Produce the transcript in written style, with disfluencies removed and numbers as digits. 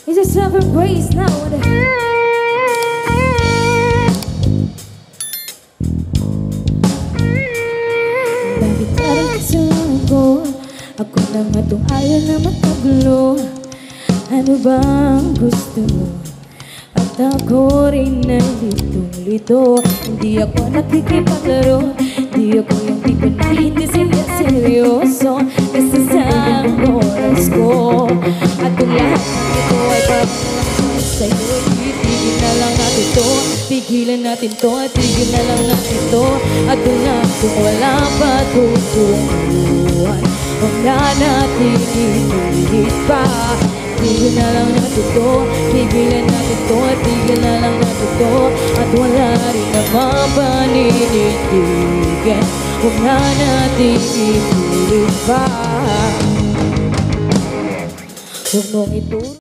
It's a self-embrace now. Bakit parang kasalanan ko? Ako na nga itong ayaw na matagulo. Ano bang gusto mo? At ako rin nalitong-lito. Hindi ako nakikipaglaro. Di ako yung tipo na hindi sila seryoso. Kasi sa oras ko at kung lahat ng ito ay papalaman sa'yo, itigil na lang natin to. Tigilan natin to at tigil na lang natin to. At kung wala pa tutunguhan, huwag na natin inulit pa. Tigil na lang natin to, tigilan natin to, at tigil na lang natin to. At wala rin naman paninindigan, huwag na natin inulit pa. Huwag mong ituro.